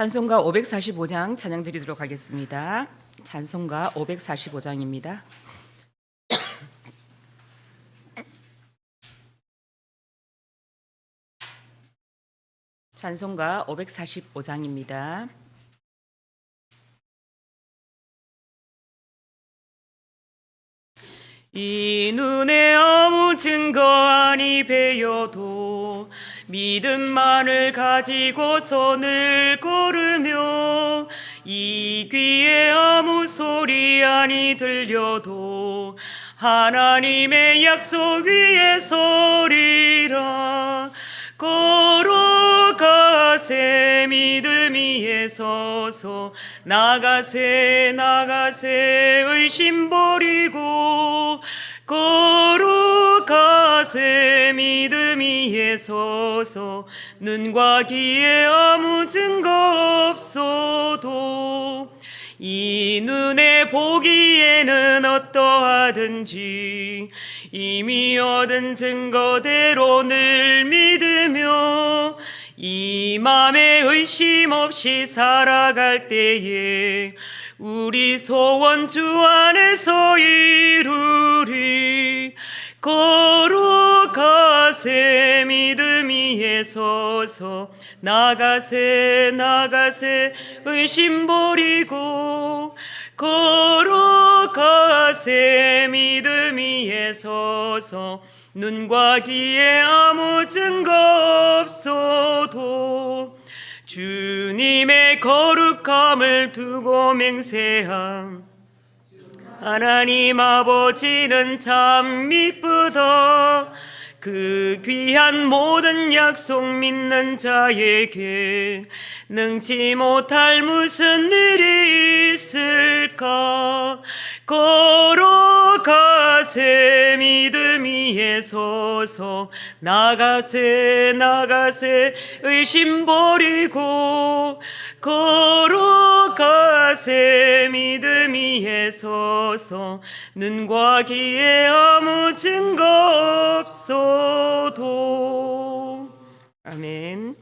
찬송가 545장 찬양 드리도록 하겠습니다. 찬송가 545장입니다. 찬송가 545장입니다. 이 눈에 아무 증거 아니 배여도 믿음만을 가지고 손을 고르며 이 귀에 아무 소리 아니 들려도 하나님의 약속 위에 서리라. 걸어가세 믿음 위에 서서 나가세 의심 버리고 걸어가세 믿음 위에 서서 눈과 귀에 아무 증거 없어도 이 눈에 보기에는 어떠하든지 이미 얻은 증거대로 늘 믿으며 이 맘에 의심 없이 살아갈 때에 우리 소원 주 안에서 이루리. 걸어가세 믿음 위에 서서 나가세 의심 버리고 걸어가세 믿음 위에 서서 눈과 귀에 아무 증거 없어도 주님의 거룩함을 두고 맹세함. 하나님 아버지는 참 미쁘다. 그 귀한 모든 약속 믿는 자에게 능치 못할 무슨 일이 있을까. 걸어가세 믿음 위에 서서 나가세 의심 버리고 걸어가세 믿음 위에 서서 눈과 귀에 아무 증거 없어도. 아멘.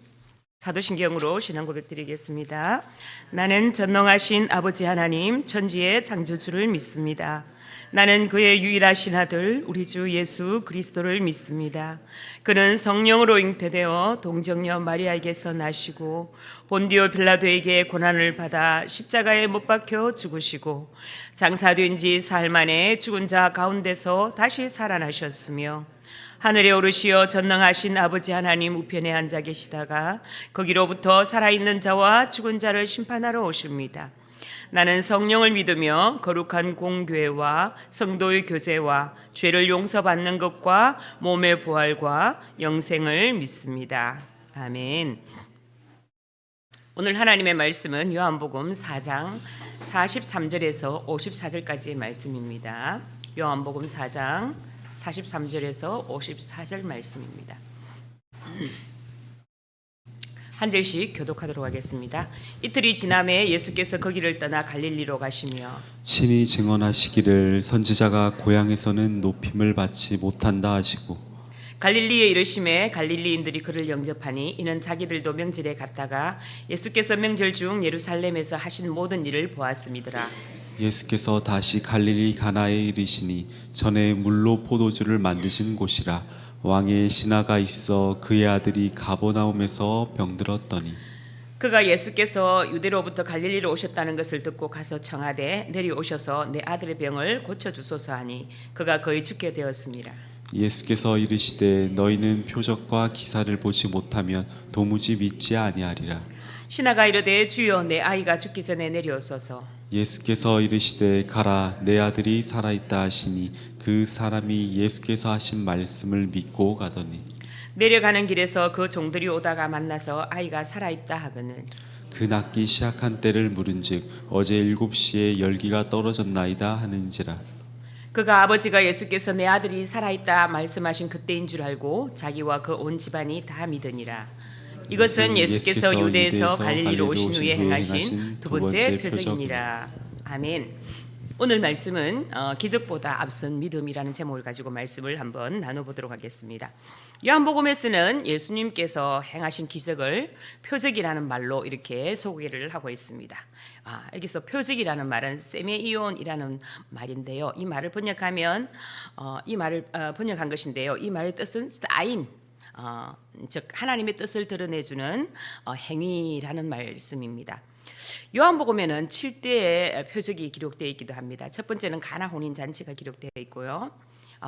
사도신경으로 신앙 고백 드리겠습니다. 나는 전능하신 아버지 하나님 천지의 창조주를 믿습니다. 나는 그의 유일하신 아들 우리 주 예수 그리스도를 믿습니다. 그는 성령으로 잉태되어 동정녀 마리아에게서 나시고 본디오 빌라도에게 고난을 받아 십자가에 못 박혀 죽으시고 장사된 지 사흘 만에 죽은 자 가운데서 다시 살아나셨으며 하늘에 오르시어 전능하신 아버지 하나님 우편에 앉아 계시다가 거기로부터 살아있는 자와 죽은 자를 심판하러 오십니다. 나는 성령을 믿으며 거룩한 공교회와 성도의 교제와 죄를 용서받는 것과 몸의 부활과 영생을 믿습니다. 아멘. 오늘 하나님의 말씀은 요한복음 4장 43절에서 54절까지의 말씀입니다. 요한복음 4장 43절에서 54절 말씀입니다. 한 절씩 교독하도록 하겠습니다. 이틀이 지남에 예수께서 거기를 떠나 갈릴리로 가시며 신이 증언하시기를 선지자가 고향에서는 높임을 받지 못한다 하시고 갈릴리에 이르심에 갈릴리인들이 그를 영접하니 이는 자기들도 명절에 갔다가 예수께서 명절 중 예루살렘에서 하신 모든 일을 보았음이더라. 예수께서 다시 갈릴리 가나에 이르시니 전에 물로 포도주를 만드신 곳이라. 왕의 신하가 있어 그의 아들이 가버나움에서 병들었더니 그가 예수께서 유대로부터 갈릴리로 오셨다는 것을 듣고 가서 청하되 내려오셔서 내 아들의 병을 고쳐주소서 하니 그가 거의 죽게 되었습니다. 예수께서 이르시되 너희는 표적과 기사를 보지 못하면 도무지 믿지 아니하리라. 신하가 이르되 주여 내 아이가 죽기 전에 내려오소서. 예수께서 이르시되 가라 내 아들이 살아있다 하시니 그 사람이 예수께서 하신 말씀을 믿고 가더니 내려가는 길에서 그 종들이 오다가 만나서 아이가 살아있다 하거늘 그 낫기 시작한 때를 물은즉 어제 7시에 열기가 떨어졌나이다 하는지라. 그가 아버지가 예수께서 내 아들이 살아있다 말씀하신 그때인 줄 알고 자기와 그 온 집안이 다 믿으니라. 이것은 예수께서 유대에서 갈릴리로 오신 후에 행하신 두 번째 표적이니라. 아멘. 오늘 말씀은 기적보다 앞선 믿음이라는 제목을 가지고 말씀을 한번 나눠보도록 하겠습니다. 요한복음에서는 예수님께서 행하신 기적을 표적이라는 말로 이렇게 소개를 하고 있습니다. 여기서 표적이라는 말은 세메이온이라는 말인데요. 이 말을 번역하면 이 말을 번역한 것인데요. 이 말의 뜻은 사인, 즉 하나님의 뜻을 드러내주는 행위라는 말씀입니다. 요한복음에는 7대의 표적이 기록되어 있기도 합니다. 첫 번째는 가나 혼인 잔치가 기록되어 있고요.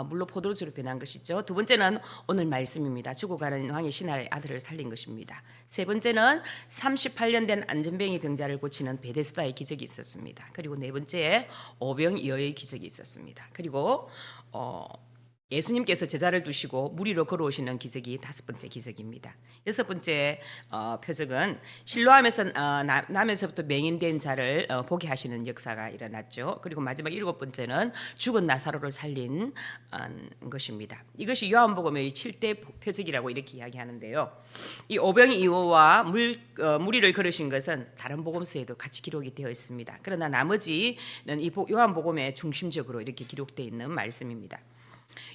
물로 포도주로 변한 것이죠. 두 번째는 오늘 말씀입니다. 죽어가는 왕의 신하의 아들을 살린 것입니다. 세 번째는 38년 된 안전병이 병자를 고치는 베데스다의 기적이 있었습니다. 그리고 네 번째 오병이어의 기적이 있었습니다. 그리고 예수님께서 제자를 두시고 물 위로 걸어오시는 기적이 다섯 번째 기적입니다. 여섯 번째 표적은 실로암에서 나면서부터 맹인된 자를 보게 하시는 역사가 일어났죠. 그리고 마지막 일곱 번째는 죽은 나사로를 살린 것입니다. 이것이 요한복음의 7대 표적이라고 이렇게 이야기하는데요. 이 오병이어와 물 위를 걸으신 것은 다른 복음서에도 같이 기록이 되어 있습니다. 그러나 나머지는 이 요한복음에 중심적으로 이렇게 기록되어 있는 말씀입니다.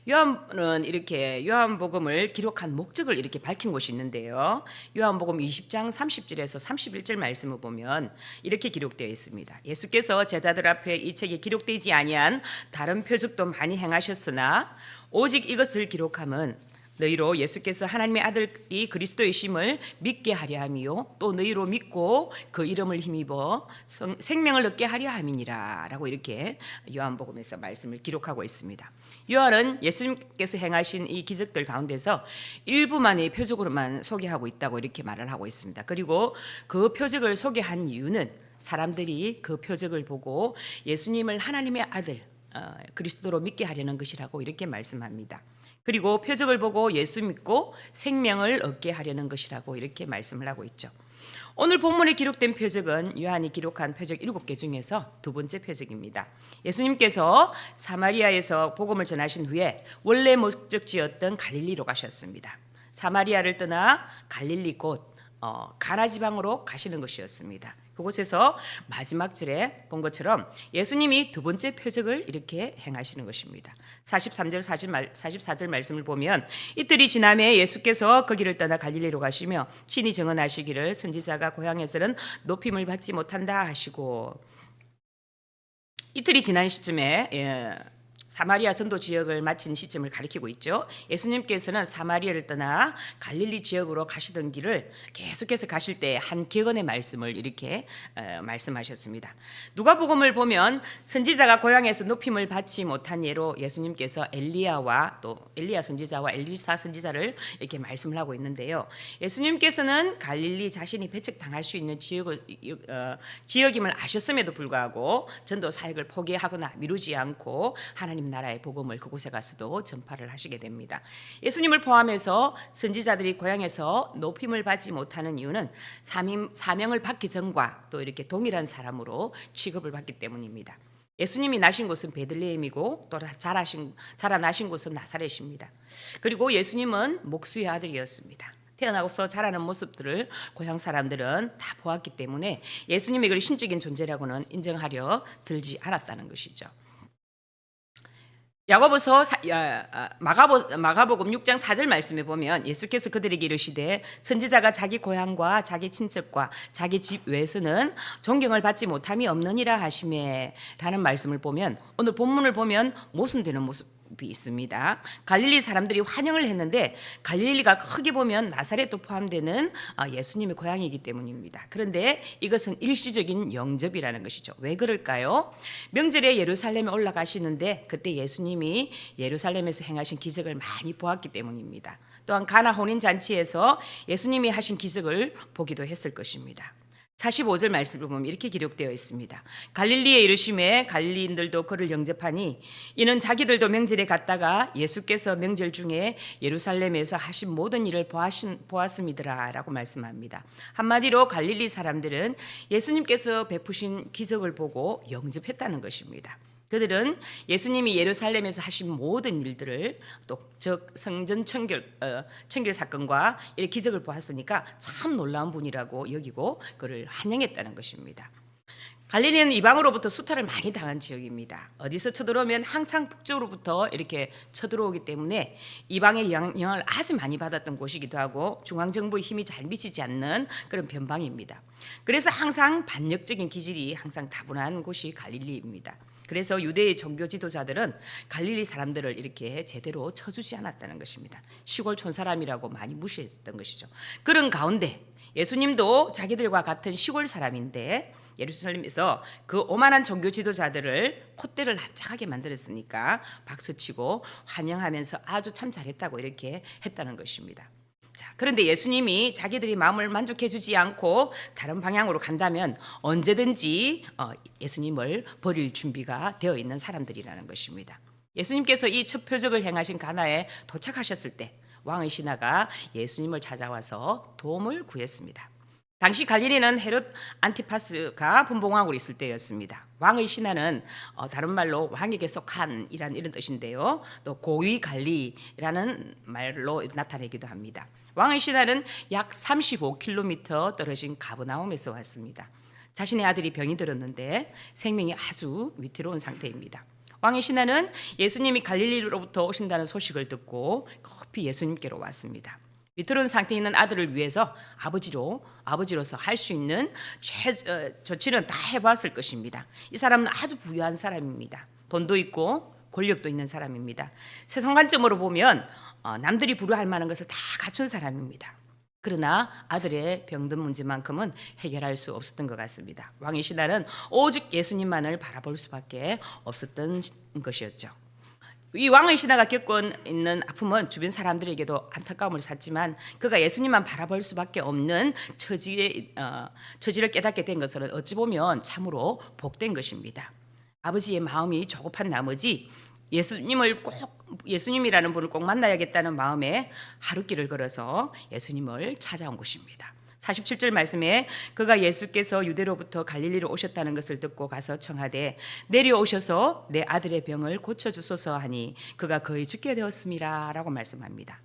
요한은 이렇게 요한복음을 기록한 목적을 이렇게 밝힌 곳이 있는데요. 요한복음 20장 30절에서 31절 말씀을 보면 이렇게 기록되어 있습니다. 예수께서 제자들 앞에 이 책에 기록되지 아니한 다른 표적도 많이 행하셨으나 오직 이것을 기록함은 너희로 예수께서 하나님의 아들이 그리스도이심을 믿게 하려 함이요 또 너희로 믿고 그 이름을 힘입어 생명을 얻게 하려 함이니라 라고 이렇게 요한복음에서 말씀을 기록하고 있습니다. 요한은 예수님께서 행하신 이 기적들 가운데서 일부만의 표적으로만 소개하고 있다고 이렇게 말을 하고 있습니다. 그리고 그 표적을 소개한 이유는 사람들이 그 표적을 보고 예수님을 하나님의 아들 그리스도로 믿게 하려는 것이라고 이렇게 말씀합니다. 그리고 표적을 보고 예수 믿고 생명을 얻게 하려는 것이라고 이렇게 말씀을 하고 있죠. 오늘 본문에 기록된 표적은 요한이 기록한 표적 7개 중에서 두 번째 표적입니다. 예수님께서 사마리아에서 복음을 전하신 후에 원래 목적지였던 갈릴리로 가셨습니다. 사마리아를 떠나 갈릴리 곧 가나 지방으로 가시는 것이었습니다. 그곳에서 마지막 절에 본 것처럼 예수님이 두 번째 표적을 이렇게 행하시는 것입니다. 43절 44절 말씀을 보면 이틀이 지남에 예수께서 거기를 떠나 갈릴리로 가시며 친히 증언하시기를 선지자가 고향에서는 높임을 받지 못한다 하시고, 이틀이 지난 시점에 사마리아 전도 지역을 마친 시점을 가리키고 있죠. 예수님께서는 사마리아를 떠나 갈릴리 지역으로 가시던 길을 계속해서 가실 때 한 격언의 말씀을 이렇게 말씀하셨습니다. 누가복음을 보면 선지자가 고향에서 높임을 받지 못한 예로 예수님께서 엘리야와 또 엘리야 선지자와 엘리사 선지자를 이렇게 말씀을 하고 있는데요. 예수님께서는 갈릴리 자신이 배척당할 수 있는 지역임을 아셨음에도 불구하고 전도 사역을 포기하거나 미루지 않고 하나님 나라의 복음을 그곳에 가서도 전파를 하시게 됩니다. 예수님을 포함해서 선지자들이 고향에서 높임을 받지 못하는 이유는 사명을 받기 전과 또 이렇게 동일한 사람으로 취급을 받기 때문입니다. 예수님이 나신 곳은 베들레헴이고 또 자라나신 곳은 나사렛입니다. 그리고 예수님은 목수의 아들이었습니다. 태어나고서 자라는 모습들을 고향 사람들은 다 보았기 때문에 예수님의 그 신적인 존재라고는 인정하려 들지 않았다는 것이죠. 야고보서 마가복음 6장 4절 말씀에 보면 예수께서 그들에게 이르시되 선지자가 자기 고향과 자기 친척과 자기 집 외에서는 존경을 받지 못함이 없느니라 하시매 라는 말씀을 보면 오늘 본문을 보면 모순되는 모습이 있습니다. 갈릴리 사람들이 환영을 했는데 갈릴리가 크게 보면 나사렛도 포함되는 예수님의 고향이기 때문입니다. 그런데 이것은 일시적인 영접이라는 것이죠. 왜 그럴까요? 명절에 예루살렘에 올라가시는데 그때 예수님이 예루살렘에서 행하신 기적을 많이 보았기 때문입니다. 또한 가나 혼인 잔치에서 예수님이 하신 기적을 보기도 했을 것입니다. 45절 말씀을 보면 이렇게 기록되어 있습니다. 갈릴리에 이르심에 갈릴리인들도 그를 영접하니 이는 자기들도 명절에 갔다가 예수께서 명절 중에 예루살렘에서 하신 모든 일을 보았음이더라 라고 말씀합니다. 한마디로 갈릴리 사람들은 예수님께서 베푸신 기적을 보고 영접했다는 것입니다. 그들은 예수님이 예루살렘에서 하신 모든 일들을 또 성전 청결 사건과 이런 기적을 보았으니까 참 놀라운 분이라고 여기고 그를 환영했다는 것입니다. 갈릴리는 이방으로부터 수탈을 많이 당한 지역입니다. 어디서 쳐들어오면 항상 북쪽으로부터 이렇게 쳐들어오기 때문에 이방의 영향을 아주 많이 받았던 곳이기도 하고 중앙정부의 힘이 잘 미치지 않는 그런 변방입니다. 그래서 항상 반역적인 기질이 항상 다분한 곳이 갈릴리입니다. 그래서 유대의 종교 지도자들은 갈릴리 사람들을 이렇게 제대로 쳐주지 않았다는 것입니다. 시골촌 사람이라고 많이 무시했던 것이죠. 그런 가운데 예수님도 자기들과 같은 시골 사람인데 예루살렘에서 그 오만한 종교 지도자들을 콧대를 납작하게 만들었으니까 박수치고 환영하면서 아주 참 잘했다고 이렇게 했다는 것입니다. 자, 그런데 예수님이 자기들이 마음을 만족해 주지 않고 다른 방향으로 간다면 언제든지 예수님을 버릴 준비가 되어 있는 사람들이라는 것입니다. 예수님께서 이 첫 표적을 행하신 가나에 도착하셨을 때 왕의 신하가 예수님을 찾아와서 도움을 구했습니다. 당시 갈릴리는 헤롯 안티파스가 분봉하고 있을 때였습니다. 왕의 신하는 다른 말로 왕에게 속한 이런 뜻인데요. 또 고위 관리라는 말로 나타내기도 합니다. 왕의 신하는 약 35km 떨어진 가버나움에서 왔습니다. 자신의 아들이 병이 들었는데 생명이 아주 위태로운 상태입니다. 왕의 신하는 예수님이 갈릴리로부터 오신다는 소식을 듣고 급히 예수님께로 왔습니다. 위태로운 상태에 있는 아들을 위해서 아버지로서 할 수 있는 조치는 다 해봤을 것입니다. 이 사람은 아주 부유한 사람입니다. 돈도 있고 권력도 있는 사람입니다. 세상 관점으로 보면 남들이 부러워할 만한 것을 다 갖춘 사람입니다. 그러나 아들의 병든 문제만큼은 해결할 수 없었던 것 같습니다. 왕의 신하는 오직 예수님만을 바라볼 수밖에 없었던 것이었죠. 이 왕의 신하가 겪고 있는 아픔은 주변 사람들에게도 안타까움을 샀지만 그가 예수님만 바라볼 수밖에 없는 처지를 깨닫게 된 것은 어찌 보면 참으로 복된 것입니다. 아버지의 마음이 조급한 나머지 예수님이라는 분을 꼭 만나야겠다는 마음에 하루길을 걸어서 예수님을 찾아온 것입니다. 47절 말씀에 그가 예수께서 유대로부터 갈릴리로 오셨다는 것을 듣고 가서 청하되 내려오셔서 내 아들의 병을 고쳐주소서 하니 그가 거의 죽게 되었음이라 라고 말씀합니다.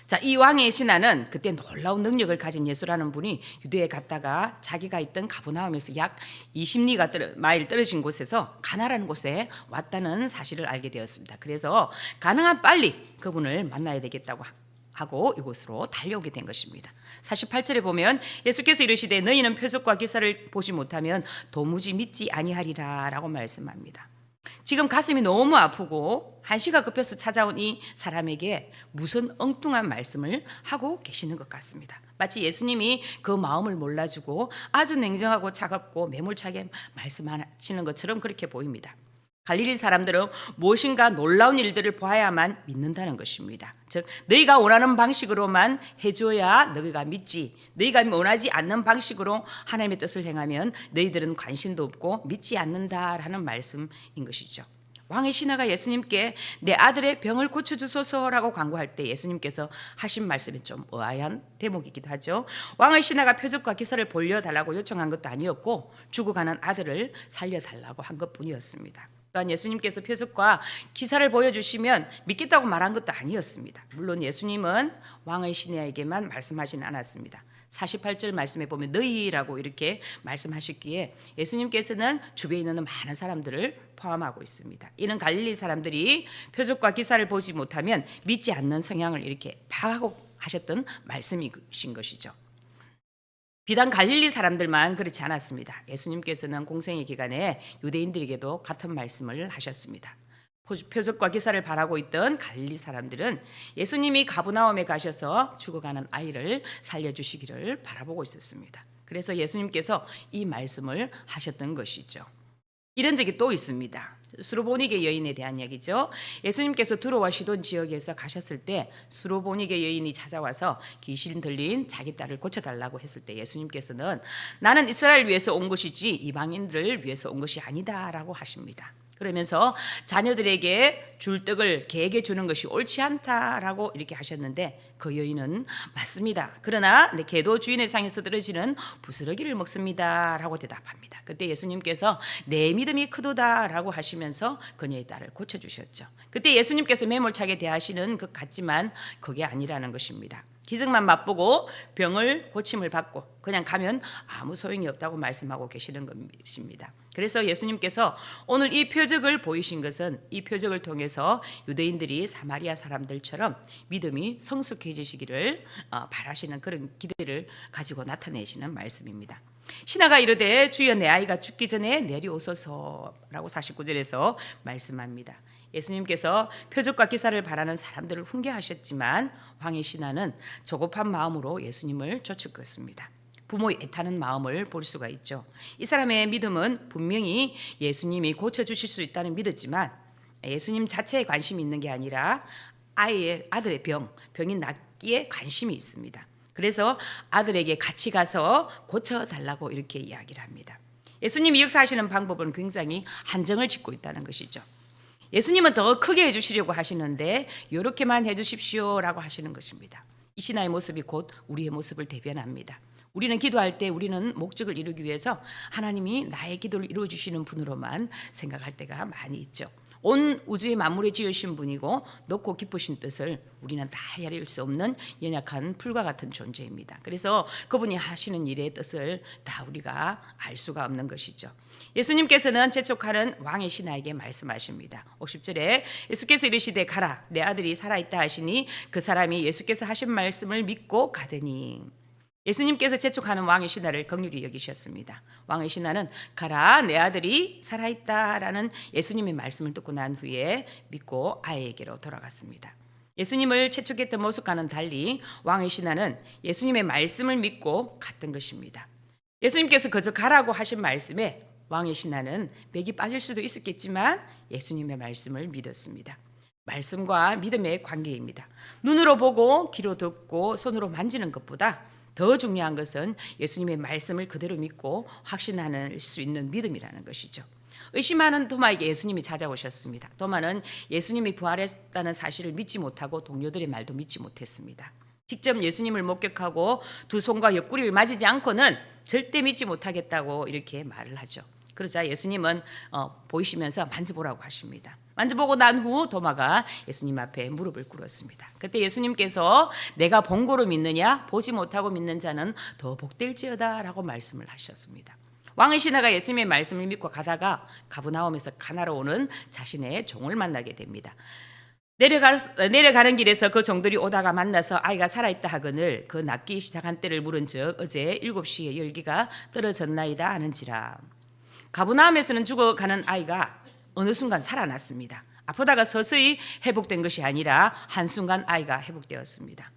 자, 이 왕의 신하는 그때 놀라운 능력을 가진 예수라는 분이 유대에 갔다가 자기가 있던 가버나움에서 약 20마일 떨어진 곳에서 가나라는 곳에 왔다는 사실을 알게 되었습니다. 그래서 가능한 빨리 그분을 만나야 되겠다고 하고 이곳으로 달려오게 된 것입니다. 48절에 보면 예수께서 이르시되 너희는 표적과 기사를 보지 못하면 도무지 믿지 아니하리라 라고 말씀합니다. 지금 가슴이 너무 아프고 한시가 급해서 찾아온 이 사람에게 무슨 엉뚱한 말씀을 하고 계시는 것 같습니다. 마치 예수님이 그 마음을 몰라주고 아주 냉정하고 차갑고 매몰차게 말씀하시는 것처럼 그렇게 보입니다. 갈릴리 사람들은 무엇인가 놀라운 일들을 보아야만 믿는다는 것입니다. 즉 너희가 원하는 방식으로만 해줘야 너희가 믿지, 너희가 원하지 않는 방식으로 하나님의 뜻을 행하면 너희들은 관심도 없고 믿지 않는다라는 말씀인 것이죠. 왕의 신하가 예수님께 내 아들의 병을 고쳐주소서라고 간구할 때 예수님께서 하신 말씀이 좀 의아한 대목이기도 하죠. 왕의 신하가 표적과 기사를 보여달라고 요청한 것도 아니었고 죽어가는 아들을 살려달라고 한 것뿐이었습니다. 또한 예수님께서 표적과 기사를 보여주시면 믿겠다고 말한 것도 아니었습니다. 물론 예수님은 왕의 신하에게만 말씀하지는 않았습니다. 48절 말씀에 보면 너희라고 이렇게 말씀하셨기에 예수님께서는 주변에 있는 많은 사람들을 포함하고 있습니다. 이는 갈릴리 사람들이 표적과 기사를 보지 못하면 믿지 않는 성향을 이렇게 파악하고 하셨던 말씀이신 것이죠. 비단 갈릴리 사람들만 그렇지 않았습니다. 예수님께서는 공생의 기간에 유대인들에게도 같은 말씀을 하셨습니다. 표적과 기사를 바라고 있던 갈릴리 사람들은 예수님이 가버나움에 가셔서 죽어가는 아이를 살려주시기를 바라보고 있었습니다. 그래서 예수님께서 이 말씀을 하셨던 것이죠. 이런 적이 또 있습니다. 수로보니게 여인에 대한 이야기죠. 예수님께서 두로와 시돈 지역에서 가셨을 때 수로보니게 여인이 찾아와서 귀신 들린 자기 딸을 고쳐달라고 했을 때 예수님께서는 나는 이스라엘을 위해서 온 것이지 이방인들을 위해서 온 것이 아니다라고 하십니다. 그러면서 자녀들에게 줄 떡을 개에게 주는 것이 옳지 않다라고 이렇게 하셨는데 그 여인은 맞습니다. 그러나 내 개도 주인의 상에서 떨어지는 부스러기를 먹습니다라고 대답합니다. 그때 예수님께서 내 믿음이 크도다라고 하시면서 그녀의 딸을 고쳐주셨죠. 그때 예수님께서 매몰차게 대하시는 것 같지만 그게 아니라는 것입니다. 기적만 맛보고 병을 고침을 받고 그냥 가면 아무 소용이 없다고 말씀하고 계시는 것입니다. 그래서 예수님께서 오늘 이 표적을 보이신 것은 이 표적을 통해서 유대인들이 사마리아 사람들처럼 믿음이 성숙해지시기를 바라시는 그런 기대를 가지고 나타내시는 말씀입니다. 신하가 이르되 주여 내 아이가 죽기 전에 내려오소서라고 49절에서 말씀합니다. 예수님께서 표적과 기사를 바라는 사람들을 훈계하셨지만 왕의 신하는 조급한 마음으로 예수님을 쫓았습니다. 부모의 애타는 마음을 볼 수가 있죠. 이 사람의 믿음은 분명히 예수님이 고쳐주실 수 있다는 믿었지만 예수님 자체에 관심이 있는 게 아니라 아들의 병이 낫기에 관심이 있습니다. 그래서 아들에게 같이 가서 고쳐달라고 이렇게 이야기를 합니다. 예수님이 역사하시는 방법은 굉장히 한정을 짓고 있다는 것이죠. 예수님은 더 크게 해주시려고 하시는데 이렇게만 해주십시오라고 하시는 것입니다. 이 신하의 모습이 곧 우리의 모습을 대변합니다. 우리는 기도할 때 우리는 목적을 이루기 위해서 하나님이 나의 기도를 이루어주시는 분으로만 생각할 때가 많이 있죠. 온 우주의 만물에 지으신 분이고 높고 깊으신 뜻을 우리는 다 헤아릴 수 없는 연약한 풀과 같은 존재입니다. 그래서 그분이 하시는 일의 뜻을 다 우리가 알 수가 없는 것이죠. 예수님께서는 재촉하는 왕의 신하에게 말씀하십니다. 50절에 예수께서 이르시되 가라 내 아들이 살아있다 하시니 그 사람이 예수께서 하신 말씀을 믿고 가더니 예수님께서 재촉하는 왕의 신하를 긍휼히 여기셨습니다. 왕의 신하는 가라 내 아들이 살아있다라는 예수님의 말씀을 듣고 난 후에 믿고 아이에게로 돌아갔습니다. 예수님을 재촉했던 모습과는 달리 왕의 신하는 예수님의 말씀을 믿고 갔던 것입니다. 예수님께서 그저 가라고 하신 말씀에 왕의 신하는 맥이 빠질 수도 있었겠지만 예수님의 말씀을 믿었습니다. 말씀과 믿음의 관계입니다. 눈으로 보고 귀로 듣고 손으로 만지는 것보다 더 중요한 것은 예수님의 말씀을 그대로 믿고 확신할 수 있는 믿음이라는 것이죠. 의심하는 도마에게 예수님이 찾아오셨습니다. 도마는 예수님이 부활했다는 사실을 믿지 못하고 동료들의 말도 믿지 못했습니다. 직접 예수님을 목격하고 두 손과 옆구리를 맞이지 않고는 절대 믿지 못하겠다고 이렇게 말을 하죠. 그러자 예수님은 보이시면서 만져보라고 하십니다. 만져보고 난 후 도마가 예수님 앞에 무릎을 꿇었습니다. 그때 예수님께서 내가 본 거로 믿느냐 보지 못하고 믿는 자는 더 복될지어다 라고 말씀을 하셨습니다. 왕의 신하가 예수님의 말씀을 믿고 가다가 가브나움에서 가나로 오는 자신의 종을 만나게 됩니다. 내려가는 길에서 그 종들이 오다가 만나서 아이가 살아있다 하거늘 그 낫기 시작한 때를 물은즉 어제 7시에 열기가 떨어졌나이다 하는지라. 가브나움에서는 죽어가는 아이가 어느 순간 살아났습니다. 아프다가 서서히 회복된 것이 아니라 한순간 아이가 회복되었습니다.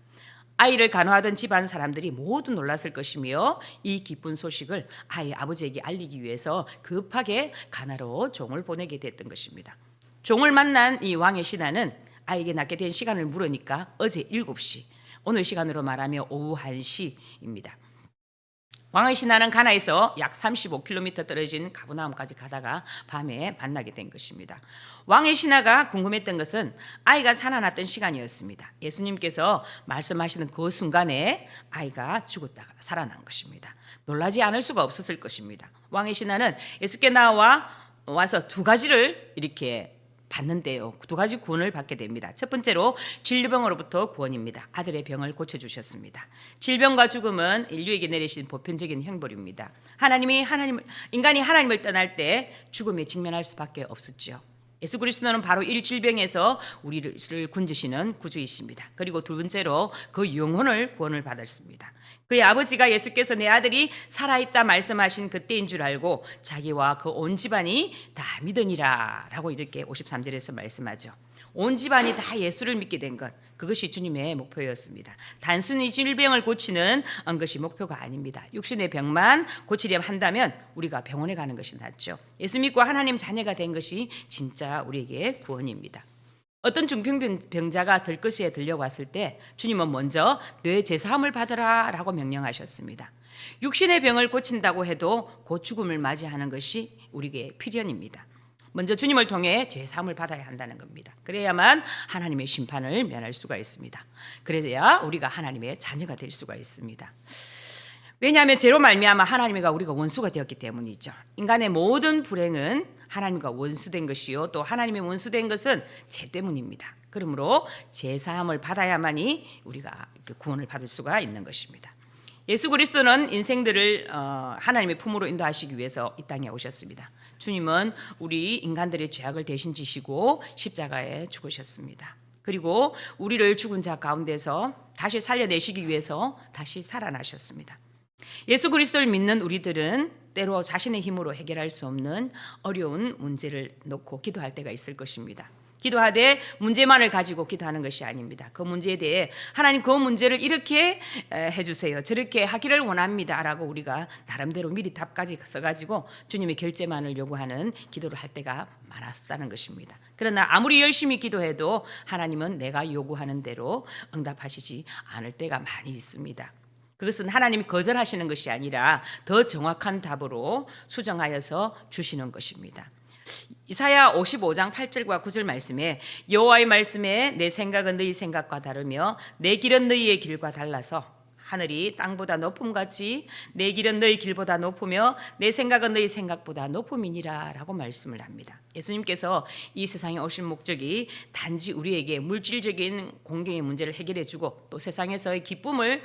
아이를 간호하던 집안 사람들이 모두 놀랐을 것이며 이 기쁜 소식을 아이의 아버지에게 알리기 위해서 급하게 가나로 종을 보내게 됐던 것입니다. 종을 만난 이 왕의 신하는 아이에게 낳게 된 시간을 물으니까 어제 7시, 오늘 시간으로 말하면 오후 1시입니다. 왕의 신하는 가나에서 약 35km 떨어진 가브나움까지 가다가 밤에 만나게 된 것입니다. 왕의 신하가 궁금했던 것은 아이가 살아났던 시간이었습니다. 예수님께서 말씀하시는 그 순간에 아이가 죽었다가 살아난 것입니다. 놀라지 않을 수가 없었을 것입니다. 왕의 신하는 예수께 와서 두 가지를 이렇게 받는데요. 두 가지 구원을 받게 됩니다. 첫 번째로 질병으로부터 구원입니다. 아들의 병을 고쳐주셨습니다. 질병과 죽음은 인류에게 내리신 보편적인 형벌입니다. 인간이 하나님을 떠날 때 죽음에 직면할 수밖에 없었죠. 예수 그리스도는 바로 이 질병에서 우리를 건지시는 구주이십니다. 그리고 두 번째로 그 영혼을 구원을 받았습니다. 그의 아버지가 예수께서 내 아들이 살아있다 말씀하신 그때인 줄 알고 자기와 그 온 집안이 다 믿으니라 라고 이렇게 53절에서 말씀하죠. 온 집안이 다 예수를 믿게 된 것, 그것이 주님의 목표였습니다. 단순히 질병을 고치는 것이 목표가 아닙니다. 육신의 병만 고치려 한다면 우리가 병원에 가는 것이 낫죠. 예수 믿고 하나님 자녀가 된 것이 진짜 우리에게 구원입니다. 어떤 중풍병자가 들것에 들려왔을 때 주님은 먼저 뇌 제사함을 받으라 라고 명령하셨습니다. 육신의 병을 고친다고 해도 곧 죽음을 맞이하는 것이 우리에게 필연입니다. 먼저 주님을 통해 제사함을 받아야 한다는 겁니다. 그래야만 하나님의 심판을 면할 수가 있습니다. 그래야 우리가 하나님의 자녀가 될 수가 있습니다. 왜냐하면 죄로 말미암아 하나님과 우리가 원수가 되었기 때문이죠. 인간의 모든 불행은 하나님과 원수된 것이요 또 하나님의 원수된 것은 죄 때문입니다. 그러므로 제사함을 받아야만이 우리가 그 구원을 받을 수가 있는 것입니다. 예수 그리스도는 인생들을 하나님의 품으로 인도하시기 위해서 이 땅에 오셨습니다. 주님은 우리 인간들의 죄악을 대신 지시고 십자가에 죽으셨습니다. 그리고 우리를 죽은 자 가운데서 다시 살려내시기 위해서 다시 살아나셨습니다. 예수 그리스도를 믿는 우리들은 때로 자신의 힘으로 해결할 수 없는 어려운 문제를 놓고 기도할 때가 있을 것입니다. 기도하되 문제만을 가지고 기도하는 것이 아닙니다. 그 문제에 대해 하나님 그 문제를 이렇게 해주세요, 저렇게 하기를 원합니다 라고 우리가 나름대로 미리 답까지 써가지고 주님의 결제만을 요구하는 기도를 할 때가 많았다는 것입니다. 그러나 아무리 열심히 기도해도 하나님은 내가 요구하는 대로 응답하시지 않을 때가 많이 있습니다. 그것은 하나님이 거절하시는 것이 아니라 더 정확한 답으로 수정하여서 주시는 것입니다. 이사야 55장 8절과 9절 말씀에 여호와의 말씀에 내 생각은 너희 생각과 다르며 내 길은 너희의 길과 달라서 하늘이 땅보다 높음같이 내 길은 너희 길보다 높으며 내 생각은 너희 생각보다 높음이니라 라고 말씀을 합니다. 예수님께서 이 세상에 오신 목적이 단지 우리에게 물질적인 공경의 문제를 해결해주고 또 세상에서의 기쁨을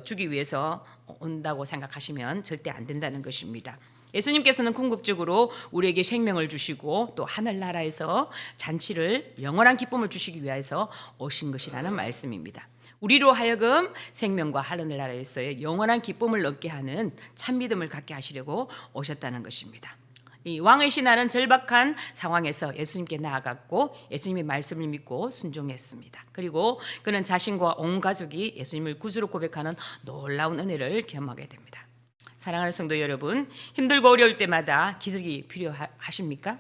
주기 위해서 온다고 생각하시면 절대 안 된다는 것입니다. 예수님께서는 궁극적으로 우리에게 생명을 주시고 또 하늘나라에서 잔치를 영원한 기쁨을 주시기 위해서 오신 것이라는 말씀입니다. 우리로 하여금 생명과 하늘나라에서의 영원한 기쁨을 얻게 하는 참 믿음을 갖게 하시려고 오셨다는 것입니다. 이 왕의 신하는 절박한 상황에서 예수님께 나아갔고 예수님의 말씀을 믿고 순종했습니다. 그리고 그는 자신과 온 가족이 예수님을 구주로 고백하는 놀라운 은혜를 경험하게 됩니다. 사랑하는 성도 여러분, 힘들고 어려울 때마다 기적이 필요하십니까?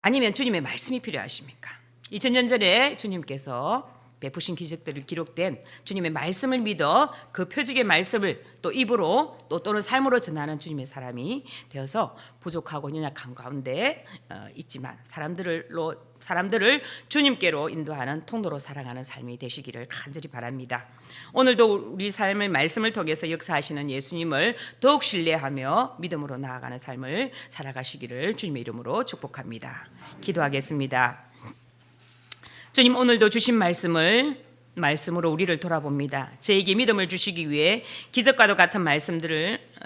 아니면 주님의 말씀이 필요하십니까? 2000년 전에 주님께서 베푸신 기적들을 기록된 주님의 말씀을 믿어 그 표적의 말씀을 또 입으로 또는 삶으로 전하는 주님의 사람이 되어서 부족하고 연약한 가운데 있지만 사람들을 주님께로 인도하는 통로로 사랑하는 삶이 되시기를 간절히 바랍니다. 오늘도 우리 삶을 말씀을 통해서 역사하시는 예수님을 더욱 신뢰하며 믿음으로 나아가는 삶을 살아가시기를 주님의 이름으로 축복합니다. 기도하겠습니다. 주님, 오늘도 주신 말씀으로 우리를 돌아봅니다. 저에게 믿음을 주시기 위해 기적과도 같은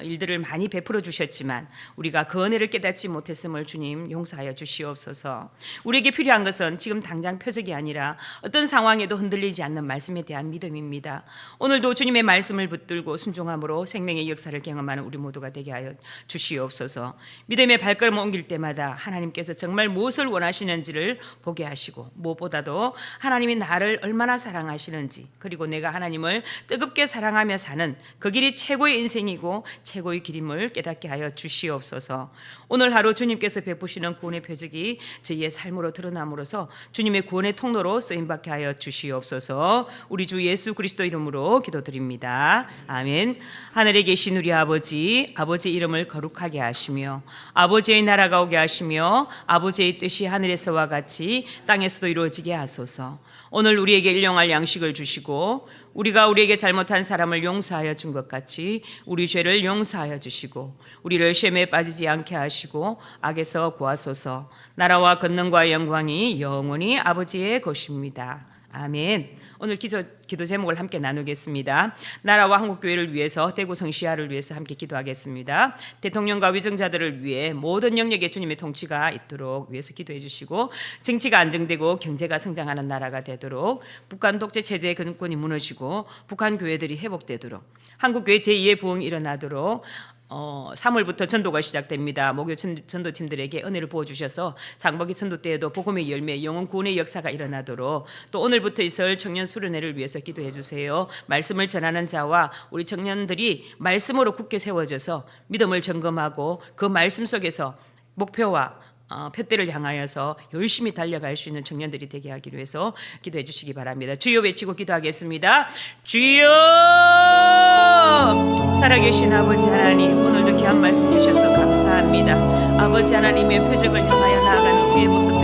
일들을 많이 베풀어 주셨지만 우리가 그 은혜를 깨닫지 못했음을 주님 용서하여 주시옵소서. 우리에게 필요한 것은 지금 당장 표적이 아니라 어떤 상황에도 흔들리지 않는 말씀에 대한 믿음입니다. 오늘도 주님의 말씀을 붙들고 순종함으로 생명의 역사를 경험하는 우리 모두가 되게 하여 주시옵소서. 믿음의 발걸음을 옮길 때마다 하나님께서 정말 무엇을 원하시는지를 보게 하시고 무엇보다도 하나님이 나를 얼마나 사랑하시는지 그리고 내가 하나님을 뜨겁게 사랑하며 사는 그 길이 최고의 인생이고 최고의 길임을 깨닫게 하여 주시옵소서. 오늘 하루 주님께서 베푸시는 구원의 표적이 저희의 삶으로 드러남으로써 주님의 구원의 통로로 쓰임받게 하여 주시옵소서. 우리 주 예수 그리스도 이름으로 기도드립니다. 아멘. 하늘에 계신 우리 아버지, 아버지의 이름을 거룩하게 하시며 아버지의 나라가 오게 하시며 아버지의 뜻이 하늘에서와 같이 땅에서도 이루어지게 하소서. 오늘 우리에게 일용할 양식을 주시고 우리가 우리에게 잘못한 사람을 용서하여 준 것 같이 우리 죄를 용서하여 주시고 우리를 시험에 빠지지 않게 하시고 악에서 구하소서. 나라와 권능과 영광이 영원히 아버지의 것입니다. 아멘. 오늘 기도 제목을 함께 나누겠습니다. 나라와 한국교회를 위해서 대구 성시아를 위해서 함께 기도하겠습니다. 대통령과 위정자들을 위해 모든 영역에 주님의 통치가 있도록 위해서 기도해 주시고 정치가 안정되고 경제가 성장하는 나라가 되도록 북한 독재 체제의 근권이 무너지고 북한 교회들이 회복되도록 한국교회 제2의 부흥이 일어나도록 3월부터 전도가 시작됩니다. 목요 전도팀들에게 은혜를 부어주셔서 장보기 선도 때에도 복음의 열매, 영혼 구원의 역사가 일어나도록 또 오늘부터 있을 청년 수련회를 위해서 기도해 주세요. 말씀을 전하는 자와 우리 청년들이 말씀으로 굳게 세워져서 믿음을 점검하고 그 말씀 속에서 목표와 표대를 향하여서 열심히 달려갈 수 있는 청년들이 되게 하기 위해서 기도해 주시기 바랍니다. 주여 외치고 기도하겠습니다. 주여! 살아계신 아버지 하나님, 오늘도 귀한 말씀 주셔서 감사합니다. 아버지 하나님의 표적을 향하여 나아가는 우리의 모습